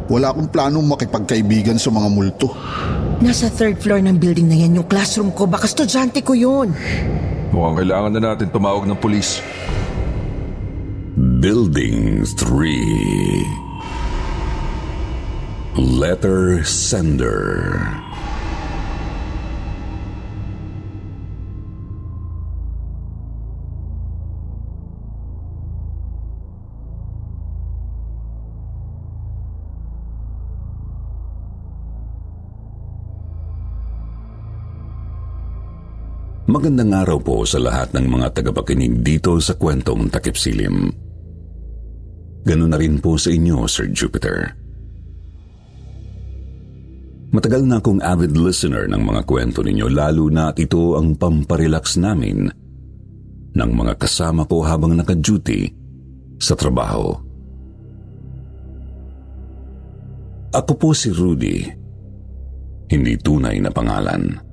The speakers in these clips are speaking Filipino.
Wala akong planong makipagkaibigan sa mga multo. Nasa third floor ng building na yan yung classroom ko. Baka estudyante ko yun. Mukhang kailangan na natin tumawag ng pulis. Building 3. Letter Sender. Magandang araw po sa lahat ng mga tagapakinig dito sa Kwentong Takipsilim. Ganun na rin po sa inyo, Sir Jupiter. Matagal na akong avid listener ng mga kwento ninyo, lalo na at ito ang pamparelax namin ng mga kasama ko habang naka-duty sa trabaho. Ako po si Rudy, hindi tunay na pangalan.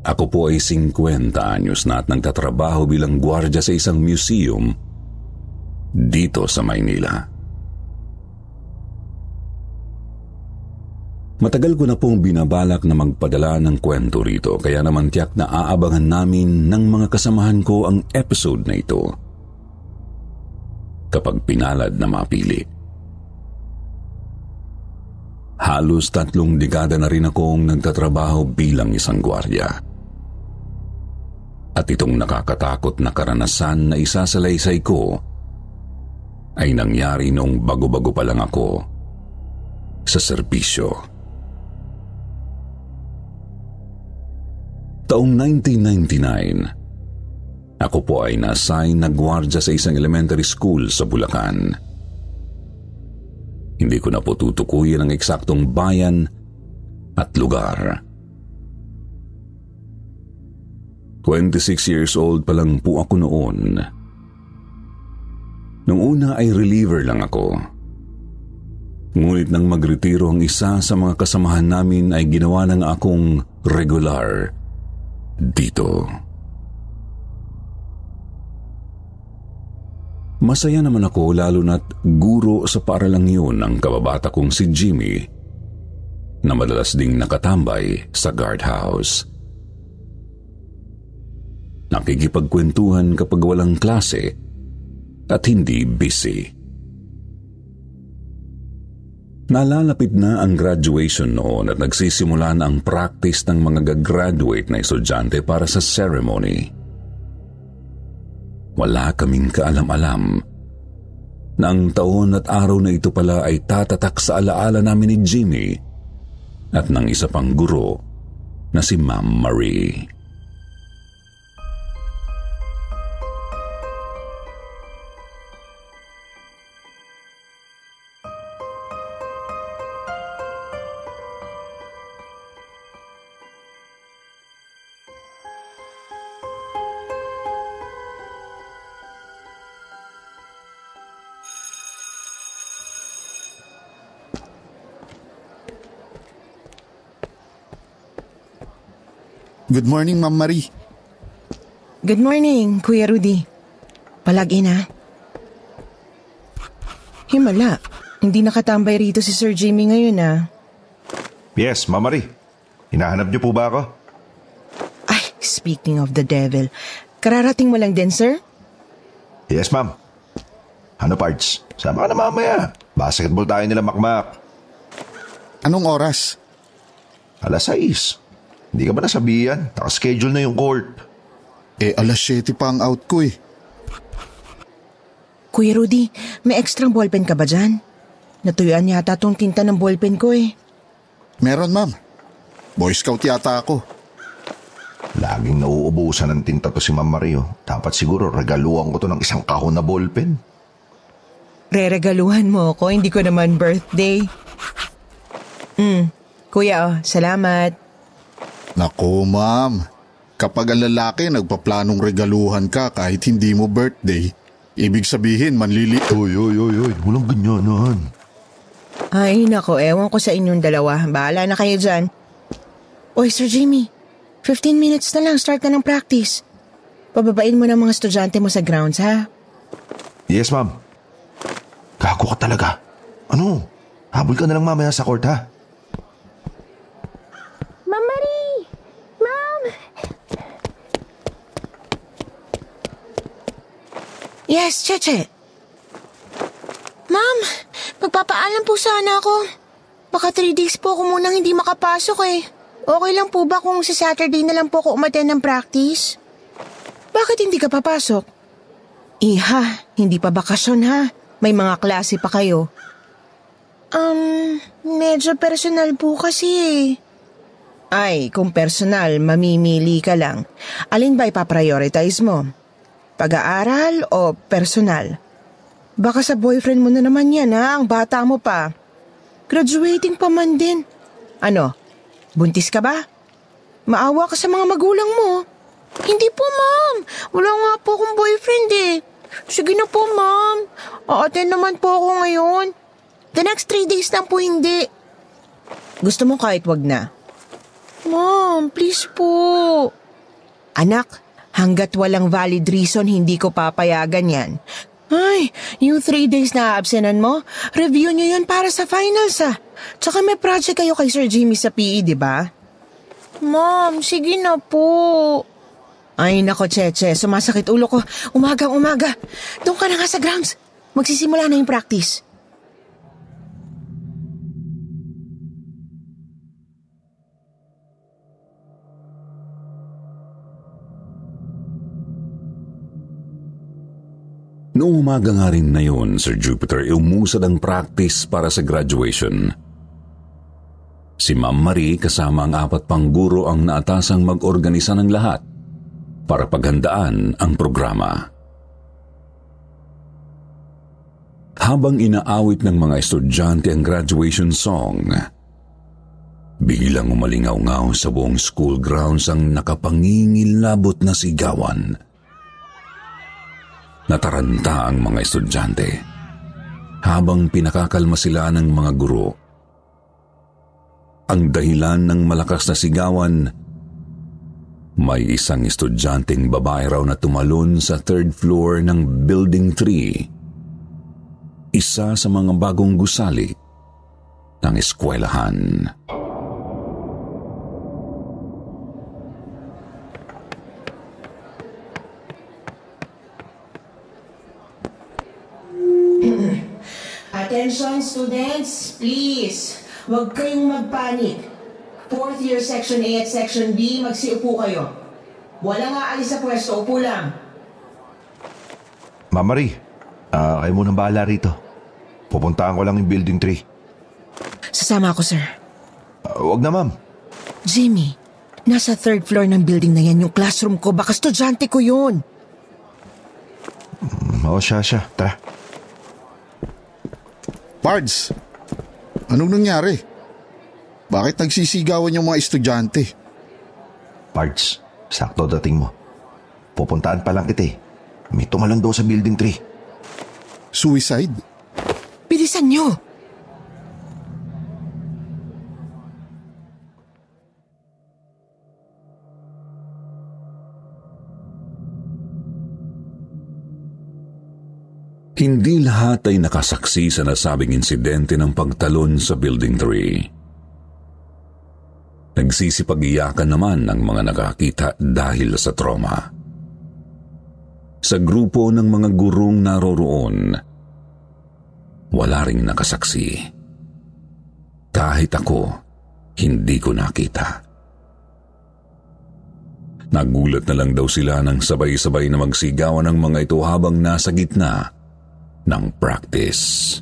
Ako po ay 50 anyos na at nagtatrabaho bilang gwardiya sa isang museum dito sa Maynila. Matagal ko na pong binabalak na magpadala ng kwento rito, kaya naman tiyak na aabangan namin ng mga kasamahan ko ang episode na ito kapag pinalad na mapili. Halos 3 dekada na rin akong nagtatrabaho bilang isang gwardiya. At itong nakakatakot na karanasan na isasalaysay ko ay nangyari noong bago-bago pa lang ako sa serbisyo. Taong 1999, ako po ay na-assign na gwardiya sa isang elementary school sa Bulacan. Hindi ko na po tutukuyin ang eksaktong bayan at lugar. 26 years old pa lang po ako noon. Nung una ay reliever lang ako. Ngunit nang magretiro ang isa sa mga kasamahan namin ay ginawa na nga akong regular dito. Masaya naman ako lalo na't guro sa paaralang yun ang kababata kong si Jimmy na madalas ding nakatambay sa guardhouse. Nakikipagkwentuhan kapag walang klase at hindi busy. Nalalapit na ang graduation noon at nagsisimula na ang practice ng mga gagraduate na estudyante para sa ceremony. Wala kaming kaalam-alam na ang taon at araw na ito pala ay tatatak sa alaala namin ni Jimmy at ng isa pang guro na si Ma'am Marie. Good morning, Ma'am Marie. Good morning, Kuya Rudy. Palagi na. Himala, hindi nakatambay rito si Sir Jimmy ngayon ah. Yes, Ma'am Marie. Hinahanap niyo po ba ako? Ay, speaking of the devil, kararating mo lang din, sir? Yes, ma'am. Ano, Pards? Sama ka na mamaya. Basketball tayo nila, Makmak. Anong oras? 6:00. Hindi ka ba nasabihan? Nakaschedule na yung court. 7:00 pa ang out ko eh. Kuya Rudy, may extra ballpen ka ba dyan? Natuyuan yata tong tinta ng ballpen ko eh. Meron, ma'am. Boy Scout yata ako. Laging nauubusan ng tinta to si Ma'am Mario. Dapat siguro regaluhan ko to ng 1 kahon na ballpen. Reregaluhan mo ako, hindi ko naman birthday. Kuya, salamat. Naku, ma'am. Kapag ang lalaki nagpaplanong regaluhan ka kahit hindi mo birthday, ibig sabihin manlili... Oy, walang ganyanan. Ay, nako, ewan ko sa inyong dalawa. Bahala na kayo dyan. Oy, Sir Jimmy, 15 minutes na lang, start na ng practice. Pababain mo ng mga estudyante mo sa grounds, ha? Yes, ma'am. Gago ka talaga. Ano? Habol ka na lang mamaya sa court, ha? Ma'am Marie! Ma'am! Yes, Cheche. Ma'am, magpapaalam po sana ako. Baka 3 days po ako munang hindi makapasok eh. Okay lang po ba kung sa Saturday na lang po ako umattend ng practice? Bakit hindi ka papasok? Iha, hindi pa bakasyon ha. May mga klase pa kayo. Medyo personal po kasi eh. Ay, kung personal, mamimili ka lang. Alin ba ipaprioritize mo? Pag-aaral o personal? Baka sa boyfriend mo na naman yan ha, ang bata mo pa. Graduating pa man din. Ano, buntis ka ba? Maawa ka sa mga magulang mo. Hindi po, ma'am. Wala nga po akong boyfriend eh. Sige na po, ma'am. A-attend naman po ako ngayon. The next 3 days lang po hindi. Gusto mo kahit wag na? Ma'am, please po. Anak, hanggat walang valid reason, hindi ko papayagan yan. Ay, yung 3 days na absenan mo, review nyo yun para sa finals ah. Tsaka may project kayo kay Sir Jimmy sa PE, di ba? Ma'am, sige na po. Ay nako, Cheche, sumasakit ulo ko. Umaga. Doon ka na nga sa grounds. Magsisimula na yung practice. Noong umaga nga rin na yun, Sir Jupiter, umusad ang practice para sa graduation. Si Ma'am Marie kasama ang 4 pang guro ang naatasang mag-organisa ng lahat para paghandaan ang programa. Habang inaawit ng mga estudyante ang graduation song, biglang umalingaw-ngaw sa buong school grounds ang nakapangingilabot na sigawan. Nataranta ang mga estudyante habang pinakakalma sila ng mga guro. Ang dahilan ng malakas na sigawan, may isang estudyanteng babae raw na tumalon sa 3rd floor ng Building 3, isa sa mga bagong gusali ng eskwelahan. Attention students, please. Huwag kayong magpanik. 4th year section A at section B, magsiupo kayo. Walang aalis sa pwesto, upo lang. Ma'am Marie, kayo munang bahala rito. Pupuntaan ko lang yung Building 3. Sasama ako, sir. Wag na, ma'am. Jimmy, nasa 3rd floor ng building na yan yung classroom ko. Baka estudyante ko yun. Oo, siya. Tara. Pards, anong nangyari? Bakit nagsisigawan yung mga estudyante? Pards, sakto dating mo. Pupuntaan pa lang kita eh. May tumalon daw sa Building 3. Suicide? Bilisan nyo! Hindi lahat ay nakasaksi sa nasabing insidente ng pagtalon sa Building 3. Nagsisipag-iyakan naman ang mga nakakita dahil sa trauma. Sa grupo ng mga gurong naroroon, wala ring nakasaksi. Kahit ako, hindi ko nakita. Nagulat na lang daw sila nang sabay-sabay na magsigawan ng mga ito habang nasa gitna ng practice.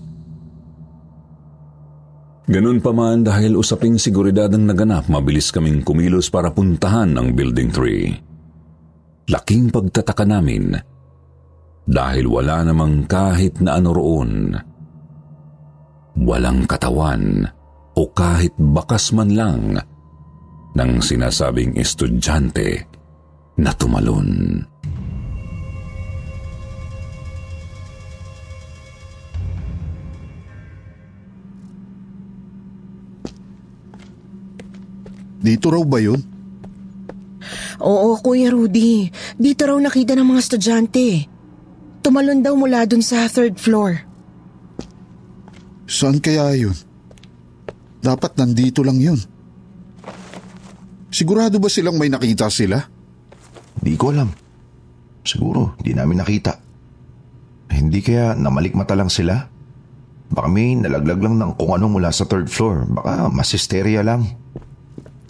Ganun pa man, dahil usaping seguridad ang naganap, mabilis kaming kumilos para puntahan ang Building 3. Laking pagtataka namin dahil wala namang kahit na ano roon. Walang katawan o kahit bakas man lang ng sinasabing estudyante na tumalon. Dito raw ba yun? Oo, Kuya Rudy. Dito raw nakita ng mga estudyante. Tumalon daw mula dun sa 3rd floor. Saan kaya yun? Dapat nandito lang yun. Sigurado ba silang may nakita sila? Di ko alam. Siguro, di namin nakita. Hindi kaya namalikmata lang sila? Baka may nalaglag lang ng kung ano mula sa third floor. Baka masisterya lang.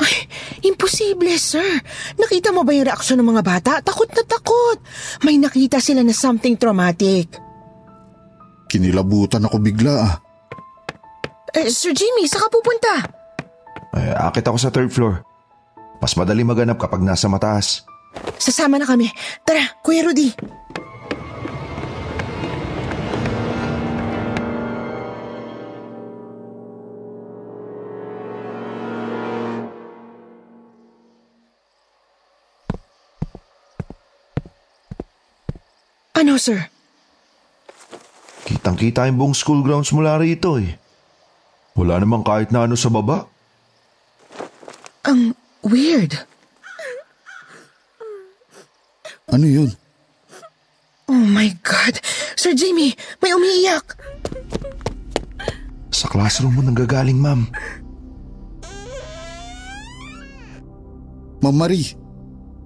Ay, imposible, sir. Nakita mo ba yung reaksyon ng mga bata? Takot na takot. May nakita sila na something traumatic. Kinilabutan ako bigla. Sir Jimmy, saan ka pupunta? Akit ako sa third floor. Mas madali maganap kapag nasa mataas. Sasama na kami. Tara, Kuya Rudy. Ano, sir? Kitang-kita yung buong school grounds mula rito eh. Wala namang kahit na ano sa baba. Ang weird. Ano yun? Oh my God. Sir Jimmy, may umiiyak. Sa classroom mo nanggagaling, ma'am. Ma'am Marie,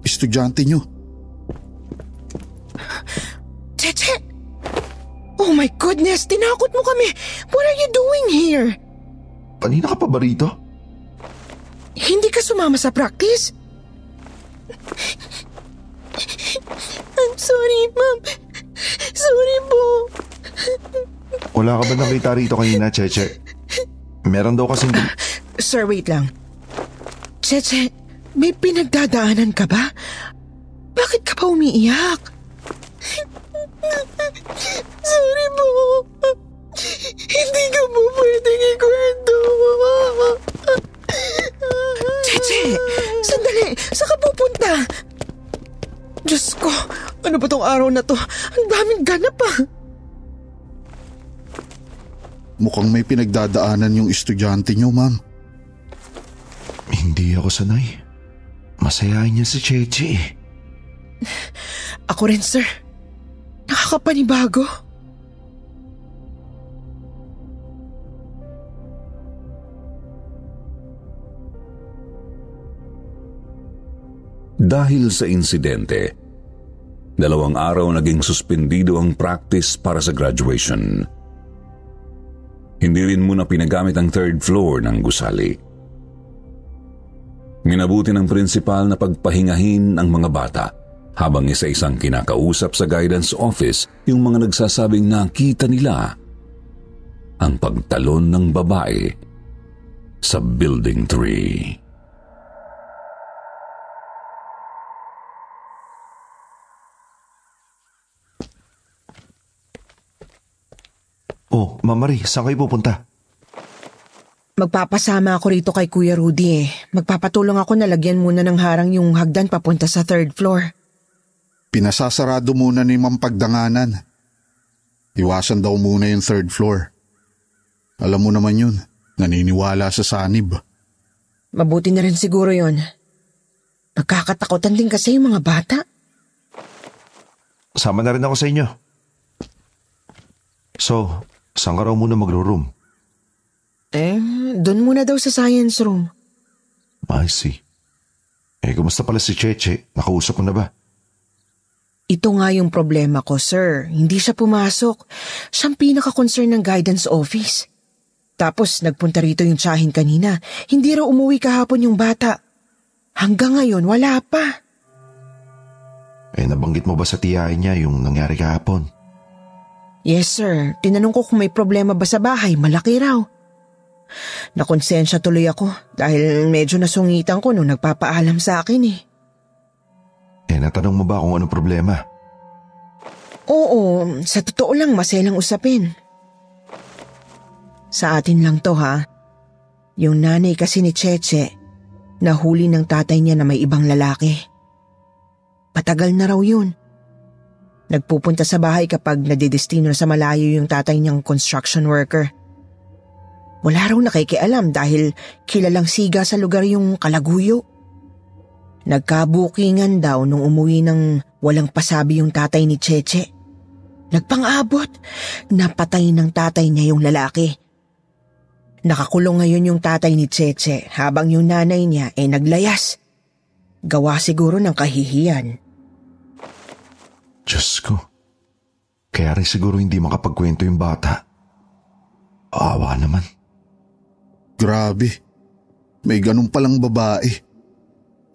estudyante nyo. Cheche! Oh my goodness, tinakot mo kami. What are you doing here? Kanina ka pa ba rito? Hindi ka sumama sa practice? I'm sorry, ma'am. Sorry po. Wala ka ba nakita rito kanina, Cheche? Meron daw kasing... Sir, wait lang. Cheche, may pinagdadaanan ka ba? Bakit ka pa umiiyak? Sorry po. Hindi ka po pwedeng ikwento. Cheche, sandali. Saan ka pupunta? Diyos ko, ano ba tong araw na to? Ang daming ganap pa. Mukhang may pinagdadaanan yung estudyante nyo, ma'am. Hindi ako sanay. Masayahin niya si Cheche. Ako rin, sir. Nakakapanibago. Dahil sa insidente, 2 araw naging suspendido ang practice para sa graduation. Hindi rin muna pinagamit ang third floor ng gusali. Minabuti ng prinsipal na pagpahingahin ang mga bata habang isa-isang kinakausap sa guidance office yung mga nagsasabing nakita nila ang pagtalon ng babae sa Building 3. Oh, Ma'am Marie, saan kayo pupunta? Magpapasama ako rito kay Kuya Rudy eh. Magpapatulong ako na lagyan muna ng harang yung hagdan papunta sa third floor. Pinasasarado muna ni Ma'am Pagdanganan. Iwasan daw muna yung third floor. Alam mo naman yun, naniniwala sa sanib. Mabuti na rin siguro yon. Nagkakatakutan din kasi yung mga bata. Sama na rin ako sa inyo. So, saan ka raw muna magro-room? Doon muna daw sa science room. I see. Kumusta pala si Cheche? Nakausap mo na ba? Ito nga yung problema ko, sir. Hindi siya pumasok. Siyang pinaka-concern ng guidance office. Tapos nagpunta rito yung tsahin kanina. Hindi raw umuwi kahapon yung bata. Hanggang ngayon, wala pa. Nabanggit mo ba sa tiyahin niya yung nangyari kahapon? Yes, sir. Tinanong ko kung may problema ba sa bahay. Malaki raw. Nakonsensya tuloy ako dahil medyo nasungitan ko nung nagpapaalam sa akin eh. Natanong mo ba kung anong problema? Oo, sa totoo lang maselang usapin. Sa atin lang to ha. Yung nanay kasi ni Cheche, nahuli ng tatay niya na may ibang lalaki. Patagal na raw yun. Nagpupunta sa bahay kapag nadidestino na sa malayo yung tatay niyang construction worker. Wala raw nakikialam dahil kilalang siga sa lugar yung Kalaguyo. Nagkabukingan daw nung umuwi ng walang pasabi yung tatay ni Cheche. Nagpang-abot, napatay ng tatay niya yung lalaki. Nakakulong ngayon yung tatay ni Cheche habang yung nanay niya ay naglayas. Gawa siguro ng kahihiyan. Diyos ko. Kaya rin siguro hindi makapagkwento yung bata. Awa naman. Grabe. May ganun palang babae.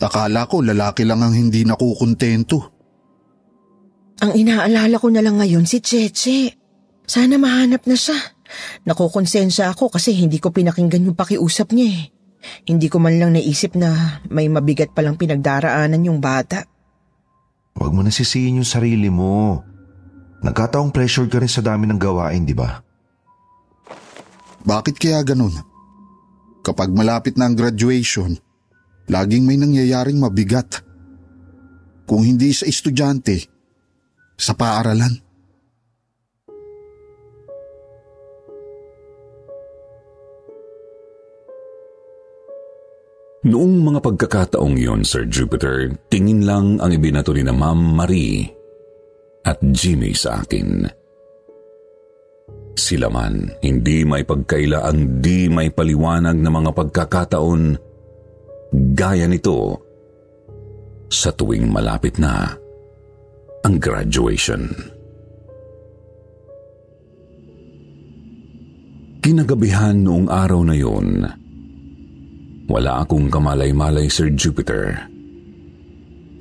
Akala ko lalaki lang ang hindi nakukontento. Ang inaalala ko na lang ngayon si Cheche. Sana mahanap na siya. Nakukonsensya ako kasi hindi ko pinakinggan yung pakiusap niya eh. Hindi ko man lang naisip na may mabigat palang pinagdaraanan yung bata. Huwag mo nasisihin yung sarili mo. Nagkataong pressure ka rin sa dami ng gawain, di ba? Bakit kaya ganun? Kapag malapit na ang graduation, laging may nangyayaring mabigat. Kung hindi sa estudyante, sa paaralan. Noong mga pagkakataong yon, Sir Jupiter, tingin lang ang ibinato ni na Ma'am Marie at Jimmy sa akin. Sila man, hindi may pagkaila ang di may paliwanag na mga pagkakataon gaya nito sa tuwing malapit na ang graduation. Kinagabihan noong araw na yon, wala akong kamalay-malay, Sir Jupiter.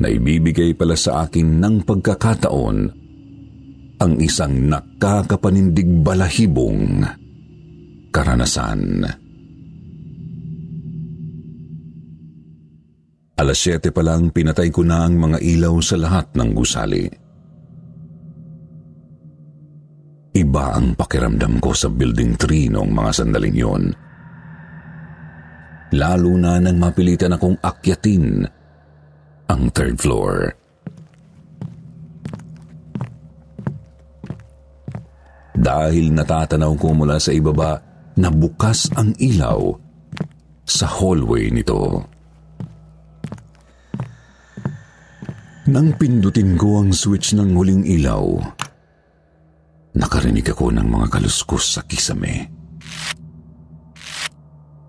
Naibibigay pala sa akin ng pagkakataon ang isang nakakapanindig balahibong karanasan. 7:00 pa lang pinatay ko na ang mga ilaw sa lahat ng gusali. Iba ang pakiramdam ko sa Building 3 noong mga sandaling yon. Lalo na nang mapilitan akong akyatin ang 3rd floor. Dahil natatanaw ko mula sa ibaba na bukas ang ilaw sa hallway nito. Nang pindutin ko ang switch ng huling ilaw, nakarinig ako ng mga kaluskos sa kisame.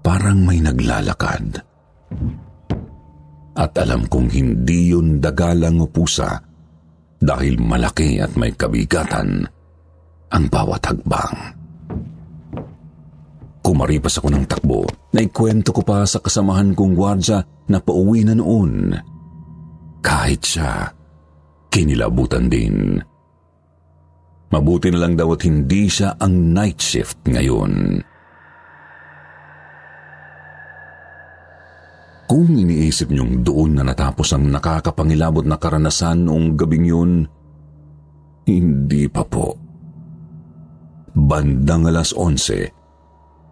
Parang may naglalakad. At alam kong hindi yun dagalang o pusa dahil malaki at may kabigatan ang bawat hagbang. Kumaripas ako ng takbo. Naikwento ko pa sa kasamahan kong gwardya na pauwi na noon. Kahit siya, kinilabutan din. Mabuti na lang daw at hindi siya ang night shift ngayon. Kung iniisip niyong doon na natapos ang nakakapangilabot na karanasan noong gabing yun, hindi pa po. Bandang 11:00,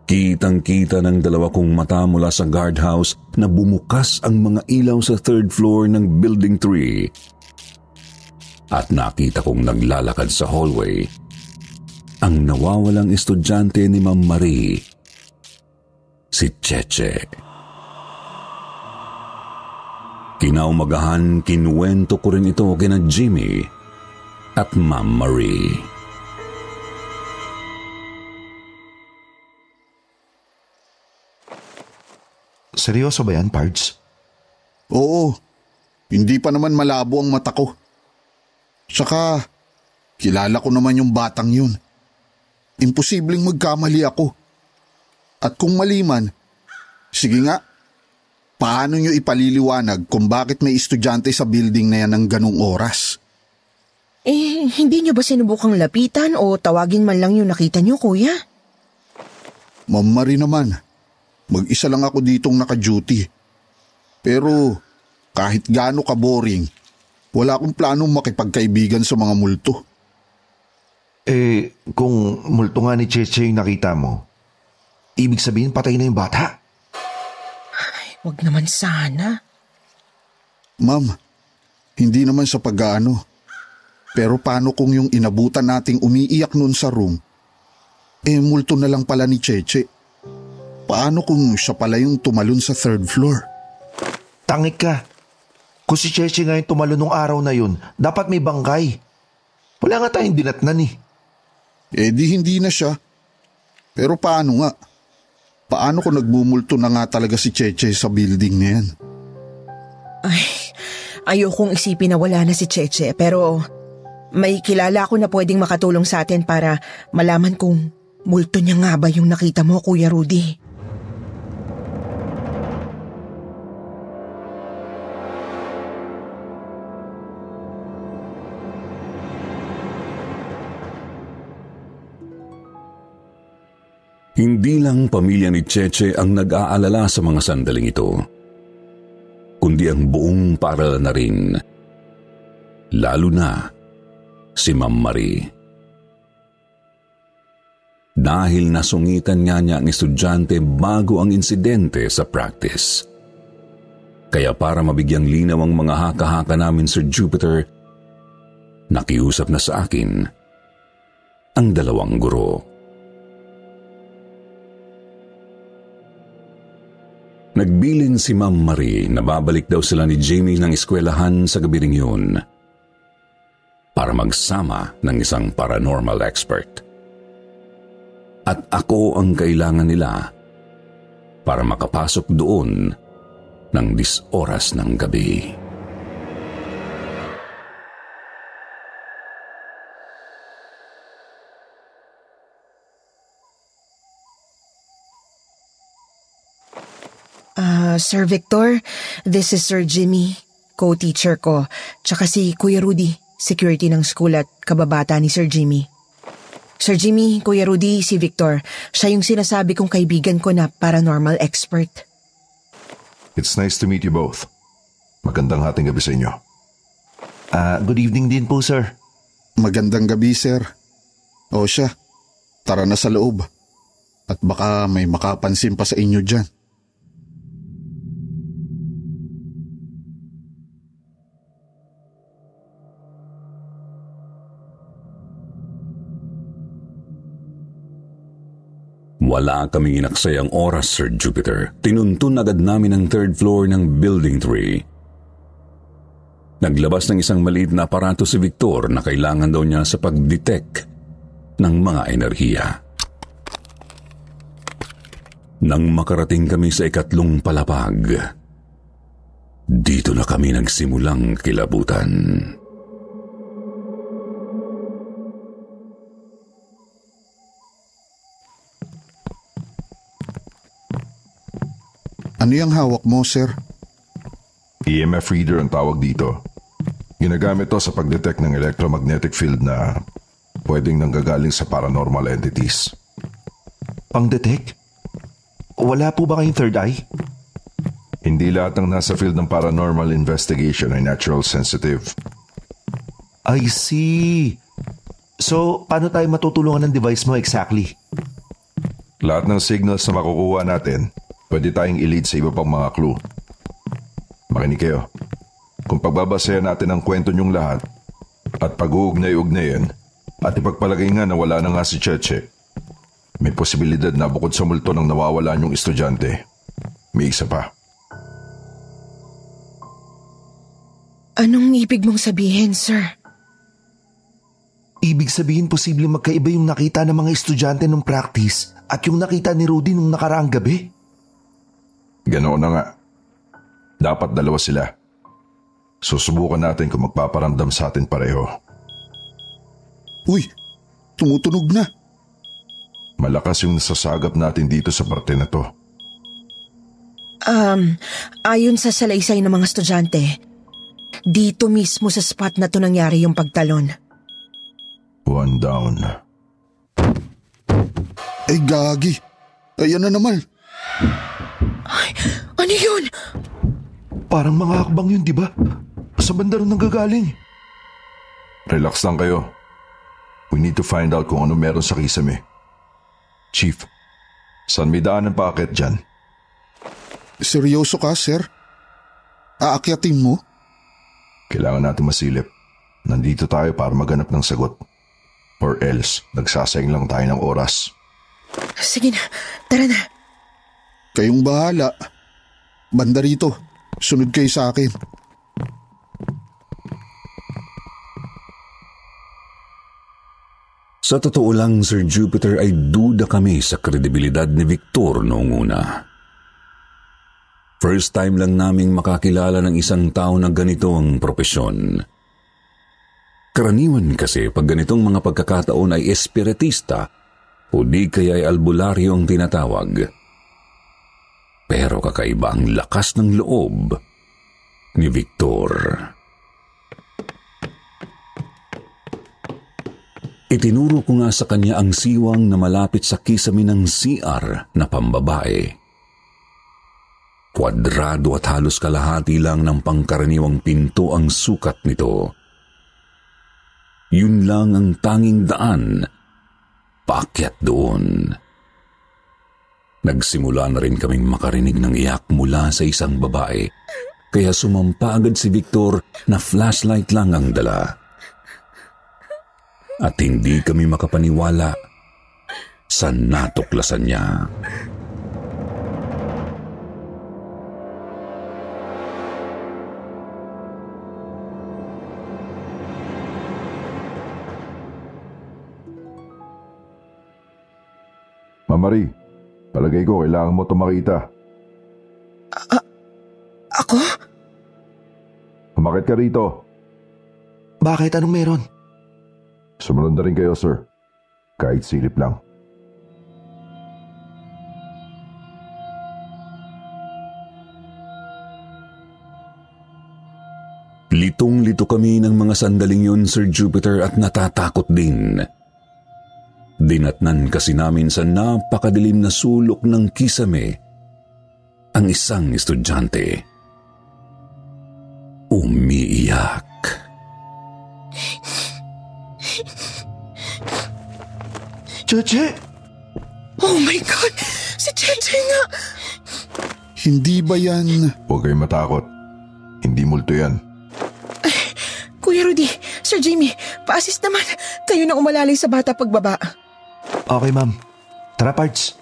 kitang-kita ng dalawa kong mata mula sa guardhouse na bumukas ang mga ilaw sa 3rd floor ng Building 3. At nakita kong naglalakad sa hallway ang nawawalang estudyante ni Ma'am Marie, si Cheche. Kinaumagahan, kinuwento ko rin ito kina Jimmy at Ma'am Marie. Seryoso ba yan, Pards? Oo, hindi pa naman malabo ang mata ko. Tsaka, kilala ko naman yung batang yun. Imposibleng magkamali ako. At kung mali man, sige nga, paano nyo ipaliliwanag kung bakit may estudyante sa building na yan ng ganung oras? Hindi nyo ba sinubukang lapitan o tawagin man lang yung nakita nyo, kuya? Ma'am Marie naman, mag-isa lang ako ditong naka-duty. Pero kahit gaano ka-boring, wala akong planong makipagkaibigan sa mga multo. Kung multo nga ni Cheche yung nakita mo, ibig sabihin patay na yung bata? Wag naman sana. Ma'am, hindi naman sa pag-aano. Pero paano kung yung inabutan nating umiiyak nun sa room, multo na lang pala ni Cheche? Paano kung siya pala yung tumalon sa 3rd floor? Tangik ka. Kung si Cheche nga yung tumalon nung araw na yun, dapat may bangkay. Wala nga tayong dinatnan eh. Di hindi na siya. Pero paano nga? paano kung nagbumulto na nga talaga si Cheche sa building na yan? Ay, ayokong isipin na wala na si Cheche pero may kilala ako na pwedeng makatulong sa atin para malaman kung multo niya nga ba yung nakita mo, Kuya Rudy. Hindi lang pamilya ni Cheche ang nag-aalala sa mga sandaling ito, kundi ang buong paaralan na rin. Lalo na si Ma'am Marie. Dahil nasungitan nga niya ang estudyante bago ang insidente sa practice. Kaya para mabigyang linaw ang mga haka-haka namin, Sir Jupiter, nakiusap na sa akin ang dalawang guro. Nagbilin si Ma'am Marie na babalik daw sila ni Jamie ng eskwelahan sa gabi ring yun para magsama ng isang paranormal expert. At ako ang kailangan nila para makapasok doon ng 10 oras ng gabi. Sir Victor, this is Sir Jimmy, co-teacher ko, tsaka si Kuya Rudy, security ng school at kababata ni Sir Jimmy. Sir Jimmy, Kuya Rudy, si Victor, siya yung sinasabi kong kaibigan ko na paranormal expert. It's nice to meet you both. Magandang hating gabi sa inyo. Good evening din po, sir. Magandang gabi, sir. O siya, tara na sa loob. At baka may makapansin pa sa inyo dyan. Wala kaming inaksayang oras, Sir Jupiter. Tinuntun agad namin ang 3rd floor ng Building 3. Naglabas ng isang maliit na aparato si Victor na kailangan daw niya sa pag-detect ng mga enerhiya. Nang makarating kami sa 2nd palapag, dito na kami nagsimulang kilabutan. Ano yung hawak mo, sir? EMF reader ang tawag dito. Ginagamit to sa pag-detect ng electromagnetic field na pwedeng nanggagaling sa paranormal entities. Pang-detect? Wala po ba kayong third eye? Hindi lahat ng nasa field ng paranormal investigation ay natural sensitive. I see. So, paano tayo matutulungan ng device mo exactly? Lahat ng signals na makukuha natin, pwede tayong i-lead sa iba pang mga clue. Makinig kayo. Kung pagbabasayan natin ang kwento niyong lahat at pag-uugnay-ugnayan at ipagpalagay nga na wala na nga si Cheche, may posibilidad na bukod sa multo ng nawawala niyong estudyante, may isa pa. Anong ibig mong sabihin, sir? Ibig sabihin posibleng magkaiba yung nakita ng mga estudyante nung practice at yung nakita ni Rudy nung nakaraang gabi? Ganoon na nga. Dapat dalawa sila. Susubukan natin kung magpaparamdam sa atin pareho. Uy, tumutunog na. Malakas yung nasasagap natin dito sa parte na to. Ayon sa salaysay ng mga estudyante, dito mismo sa spot na to nangyari yung pagtalon. One down. Ay, gagi. Ayan na naman. Ay, ano yun? Parang mga hakbang yun, di ba? Sa banda rin nanggagaling. Relax lang kayo. We need to find out kung ano meron sa kisame. Chief, saan may daan ng packet dyan? Seryoso ka, sir? Aakyatin mo? Kailangan natin masilip. Nandito tayo para maghanap ng sagot. Or else, nagsasayang lang tayo ng oras. Sige na, tara na. Kayong bahala. Banda rito. Sunod kayo sa akin. Sa totoo lang, Sir Jupiter, ay duda kami sa kredibilidad ni Victor noong una. First time lang naming makakilala ng isang tao na ganito ang propesyon. Karaniwan kasi pag ganitong mga pagkakataon ay espiritista o di kaya ay albularyo ang tinatawag. Pero kakaiba ang lakas ng loob ni Victor. Itinuro ko nga sa kanya ang siwang na malapit sa kisame ng CR na pambabae. Kwadrado at halos kalahati lang ng pangkaraniwang pinto ang sukat nito. Yun lang ang tanging daan paakyat doon. Nagsimula na rin kaming makarinig ng iyak mula sa isang babae, kaya sumampa agad si Victor na flashlight lang ang dala. At hindi kami makapaniwala sa natuklasan niya. Ma'am Marie, palagay ko kailangan mo ito makita. Ako? Umakit ka rito. Bakit? Anong meron? Sumunod na rin kayo, sir. Kahit silip lang. Litong-lito kami ng mga sandaling yun, Sir Jupiter, at natatakot din. Dinatnan kasi namin sa napakadilim na sulok ng kisame ang isang estudyante. Umiiyak. Cheche! Oh my God! Si Cheche nga! Hindi ba yan? Huwag kayong matakot. Hindi multo yan. Kuya Rudy, Sir Jamie, pa-assist naman. Kayo na umalalay sa bata pagbaba. Okay, ma'am. Tara, Parts.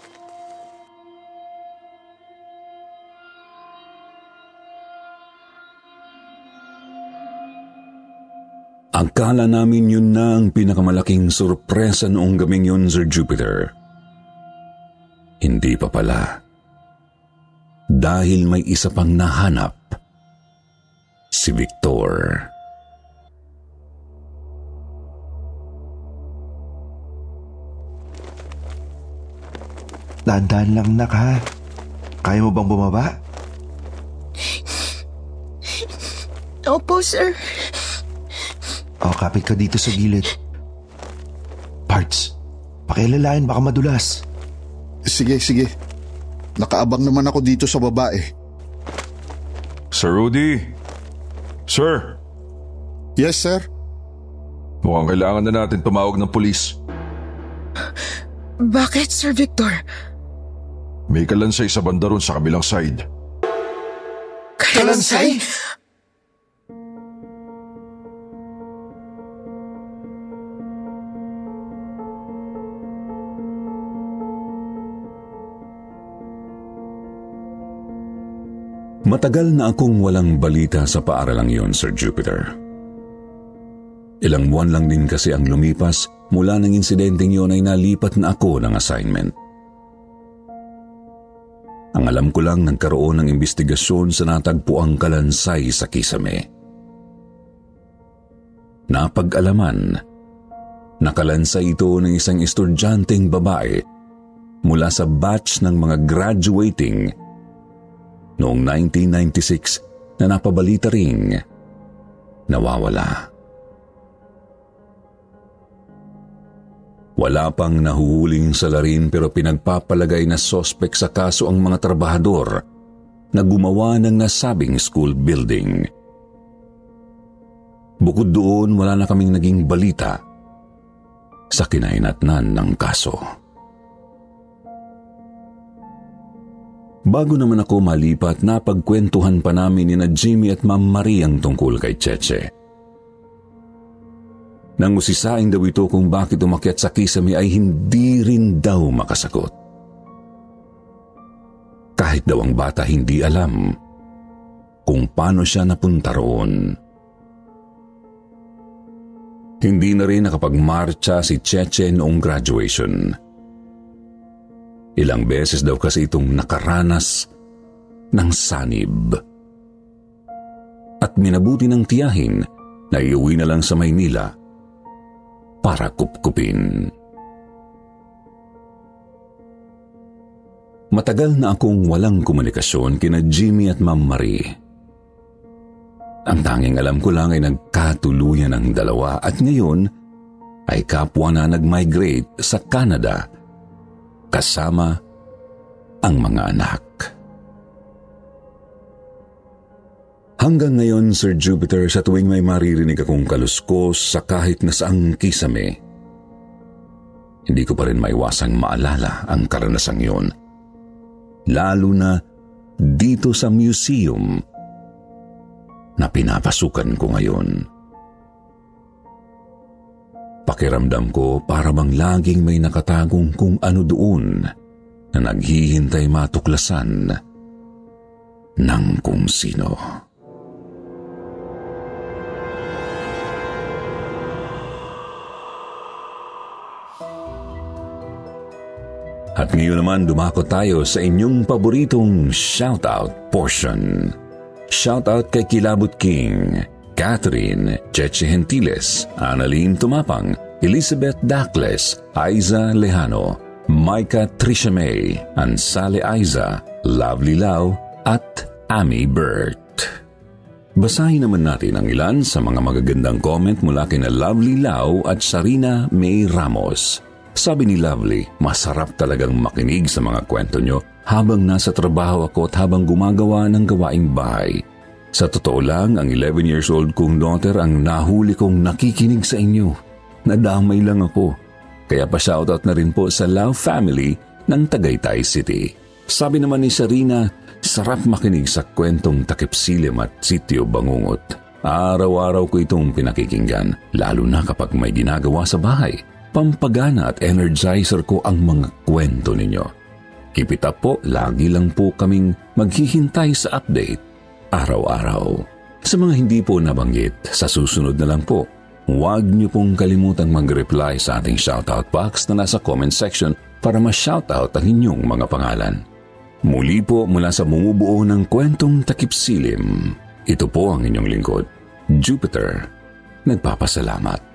Akala namin yun na ang pinakamalaking sorpresa noong gabing yun, Sir Jupiter. Hindi pa pala. Dahil may isa pang nahanap, si Victor. Dahan-dahan lang, nak, ha? Kaya mo bang bumaba? Opo, sir. O, kapit ka dito sa gilid. Parts, pakilalain baka madulas. Sige. Nakaabang naman ako dito sa babae. Sir Rudy? Sir? Yes, sir. Mukhang kailangan na natin tumawag ng pulis. Bakit, Sir Victor? May kalansay sa banda ron sa kabilang side. Kalansay? Matagal na akong walang balita sa paaralang yon, Sir Jupiter. Ilang buwan lang din kasi ang lumipas mula ng insidenteng yon ay nalipat na ako ng assignment. Ang alam ko lang, nagkaroon ng investigasyon sa natagpuang kalansay sa Kisame. Napag-alaman, nakalansay ito ng isang estudyanteng babae mula sa batch ng mga graduating noong 1996 na napabalita ring nawawala. Wala pang nahuhuling salarin pero pinagpapalagay na sospek sa kaso ang mga trabahador na gumawa ng nasabing school building. Bukod doon, wala na kaming naging balita sa kinahinatnan ng kaso. Bago naman ako malipat, napagkwentuhan pa namin ni Jimmy at Ma'am Marie ang tungkol kay Cheche. Nang usisain daw ito kung bakit umakyat sa kisame ay hindi rin daw makasagot. Kahit daw ang bata hindi alam kung paano siya napunta roon. Hindi na rin nakapagmarcha si Cheche noong graduation. Ilang beses daw kasi itong nakaranas ng sanib. At minabuti ng tiyahin na iuwi na lang sa Maynila para kupkupin. Matagal na akong walang komunikasyon kina Jimmy at Ma'am Marie. Ang tanging alam ko lang ay nagkatuluyan ang dalawa at ngayon ay kapwa na nag-migrate sa Canada kasama ang mga anak. Hanggang ngayon, Sir Jupiter, sa tuwing may maririnig akong kaluskos sa kahit na saang kisame, hindi ko pa rin maiwasang maalala ang karanasang yun. Lalo na dito sa museum na pinapasukan ko ngayon. Pakiramdam ko para bang laging may nakatagong kung ano doon na naghihintay matuklasan ng kung sino. At ngayon naman dumako tayo sa inyong paboritong shoutout portion. Shoutout kay Kilabot King, Catherine, Cheche Gentiles, Annalyn Tumapang, Elizabeth Dacles, Aiza Lejano, Micah Trisha May, Ansale Aiza, Lovely Lau, at Amy Burt. Basahin naman natin ang ilan sa mga magagandang comment mula kina Lovely Lau at Sarina May Ramos. Sabi ni Lovely, masarap talagang makinig sa mga kwento nyo habang nasa trabaho ako at habang gumagawa ng gawaing bahay. Sa totoo lang, ang 11 years old kong daughter ang nahuli kong nakikinig sa inyo. Nadamay lang ako. Kaya pa-shoutout na rin po sa Lau family ng Tagaytay City. Sabi naman ni Sarina, sarap makinig sa kwentong Takip Silim at Sitio Bangungot. Araw-araw ko itong pinakikinggan, lalo na kapag may ginagawa sa bahay. Pampagana at energizer ko ang mga kwento ninyo. Keep it up po, lagi lang po kaming maghihintay sa update araw-araw. Sa mga hindi po nabanggit, sa susunod na lang po, huwag niyo pong kalimutang mag-reply sa ating shoutout box na nasa comment section para ma-shoutout ang inyong mga pangalan. Muli po mula sa bumubuo ng kwentong Takip Silim, ito po ang inyong lingkod, Jupiter. Nagpapasalamat.